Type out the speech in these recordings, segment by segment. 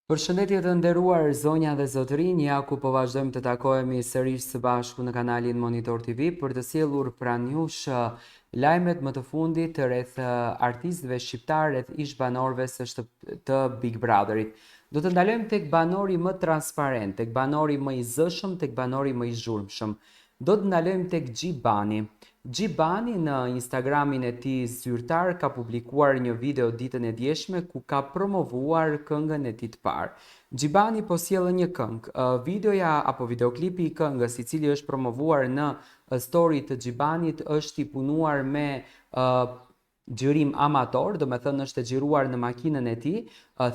Përshëndetje të nderuar zonja dhe zotërinj, ja ku po vazhdojmë të takohemi sërish së bashku në kanalin Monitor TV për të sjellur pranë jush lajmet më të fundit rreth artistëve shqiptar, rreth ish banorëve të Big Brotherit. Do të ndalojmë tek banori më transparent, tek banori më i zëshëm, tek banori më i zhurmshëm. Do të ndalojmë tek Gjibani. Gjibani në Instagramin e tij zyrtar ka publikuar një video ditën e djeshme ku ka promovuar këngën e tij të parë. Gjibani po sjellë një këngë. Videoja apo videoklipi i këngës i cili është promovuar në story të Gjibanit është i punuar me xhirim amator, do me thënë është e xhiruar në makinën e tij,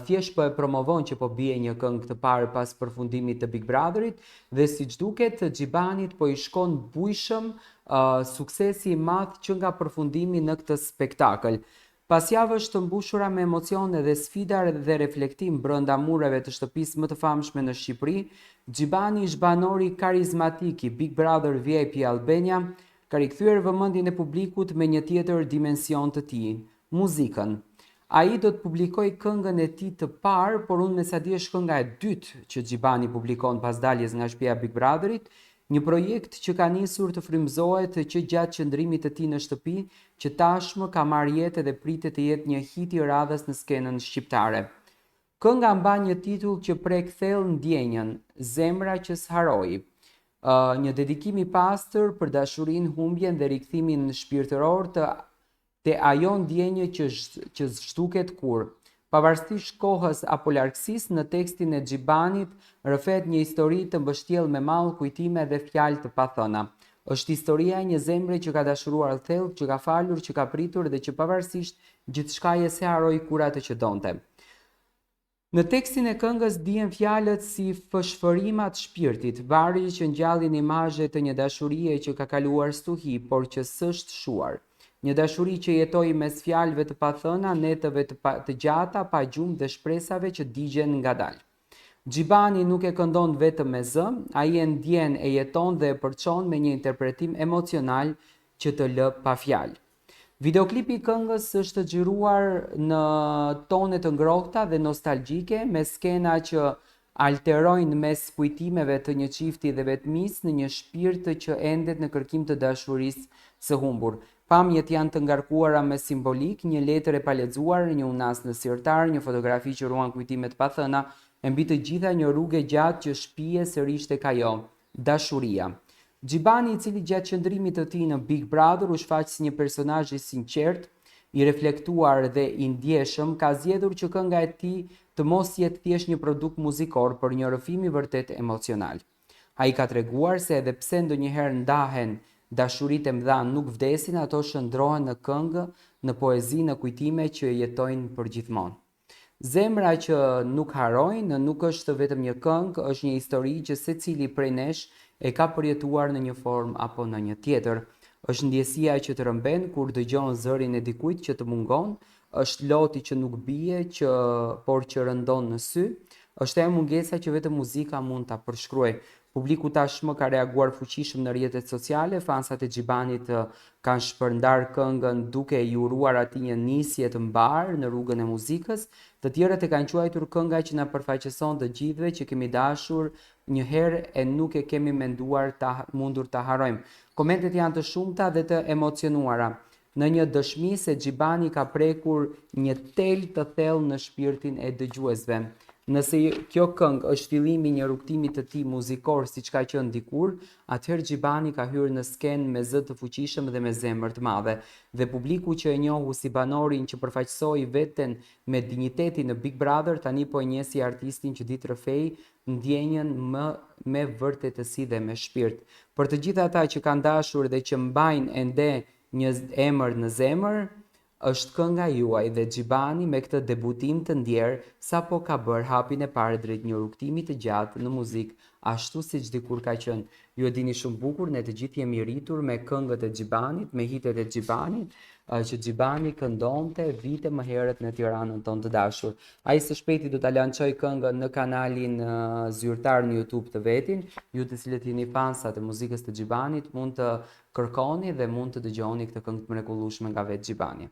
thjesht po e promovon që po bie një këngë të parë pas përfundimit të Big Brotherit dhe siç duket Gjibanit po i shkon bujshëm suksesi i madh që nga përfundimi në këtë spektakël. Pas javësh të mbushura me emocione dhe sfida dhe reflektim brenda mureve të shtëpisë më të famshme në Shqipëri, Gjibani ish banori karizmatik i Big Brother VIP Albania ka rikthyer vëmendjen e publikut me një tjetër dimension të tij, muzikën. Ai do të publikojë këngën e tij të parë, por unë me sa di është kënga e dytë që Gjibani publikon pas daljes nga shtëpia e Big Brotherit, një projekt që ka nisur të frymëzohet që gjatë qëndrimit të tij në shtëpi, që tashmë ka marrë jetë dhe pritet të jetë një hit i radhës në skenën shqiptare. Kënga mban një titull që prek thellë ndjenjën, Zemra që s'harroi. Një dedikim i pastër për dashurinë, humbjen dhe rikthimin shpirtëror të ajo ndjenje që zhduket kur, pavarësisht kohës apo largësisë, në tekstin e Gjibanit rrëfet një histori të mbështjellë me mall kujtime dhe fjalë të pathëna. Është historia e një zemre që ka dashuruar thellë, që ka falur, që ka pritur dhe që pavarësisht gjithçkaje se harroi kur atë që donte. Në tekstin e këngës dihen fjalët si fshfërima të shpirtit, varri që ngjallin imazhe të një dashurie që ka kaluar stuhi, por që s'është shuar. Një dashuri që jetoi mes fjalëve të pathëna, netëve të gjata, pa gjumë dhe shpresave që digjen ngadalë. Gjibani nuk e këndon vetëm me zë, ai e ndjen, e jeton dhe e përçon me një interpretim emocional që të lë pa fjalë. Videoklipi i këngës është xhiruar në tone të ngrohta dhe nostalgjike, me skena që alterojnë mes kujtimeve të një çifti dhe vetmisë në një shpirt që endet në kërkim të dashurisë së humbur. Pamjet janë të ngarkuara me simbolik, një letër e palexuar, një unas në sirtar, një fotografi që ruan kujtime të pathëna, e mbi të gjitha një rrugë gjatë që shpije sërish tek ajo, dashuria. Gjibani, i cili gjatë qëndrimit të tij në Big Brother u shfaq si një personazh i sinqert, i reflektuar dhe i ndjeshëm, ka zgjedhur që kënga e tij të mos jetë thjesht një produkt muzikor, por një rrëfim i vërtet emocional. Ai ka treguar se edhe pse ndonjëherë ndahen, dashuritë e mëdha nuk vdesin, ato shndrohen në këngë, në poezi, në kujtime që jetojnë përgjithmonë. Zemra që nuk harrojnë nuk është vetëm një këngë, është një histori që secili prej nesh e ka përjetuar në një formë apo në një tjetër. Është ndjesia që të rëmben kur dëgjon zërin e dikujt që të mungon, është loti që nuk bie, por që rëndon në sy, është ajo mungesa që vetëm muzika mund ta përshkruajë. Publiku tashmë ka reaguar fuqishëm në rrjetet sociale, fansat e Gjibanit kanë shpërndar këngën duke i uruar atij një nisje të mbar në rrugën e muzikës, të tjerët e kanë quajtur kënga që na përfaqëson të gjithëve që kemi dashur një herë e nuk e kemi mundur ta harrojmë. Komentet janë të shumta dhe të emocionuara, në një dëshmi se Gjibani ka prekur një tel të thellë në shpirtin e dëgjuesve. Nëse kjo këngë është fillimi një rrugtimi të tij muzikor siç ka qenë dikur, atëherë Gjibani ka hyrë në skenë me zë të fuqishëm dhe me zemër të madhe, dhe publiku që e njohu si banorin që përfaqësoi veten me dinjitetin në Big Brother tani po e njeh si artistin që ditë rrëfej ndjenjën me vërtetësi dhe me shpirt. Për të gjithë ata që kanë dashur dhe që mbajnë ende një emër në zemër, është kënga juaj dhe Gjibani me këtë debutim të ndjer sapo ka bërë hapin e parë drejt një rrugtimi të gjatë në muzikë, ashtu siç dikur ka qenë. Ju e dini shumë bukur, ne të gjithë jemi rritur me këngët e Gjibanit, me hitet e Gjibanit, që Gjibani këndonte vite më herët në Tiranën tonë të dashur. Ai së shpejti do ta lançojë këngën në kanalin zyrtar në YouTube të vetin. Ju të cilët jeni fansa të muzikës të Gjibanit mund të kërkoni dhe mund të dëgjoni këtë këngë të mrekullueshme nga vetë Gjibani.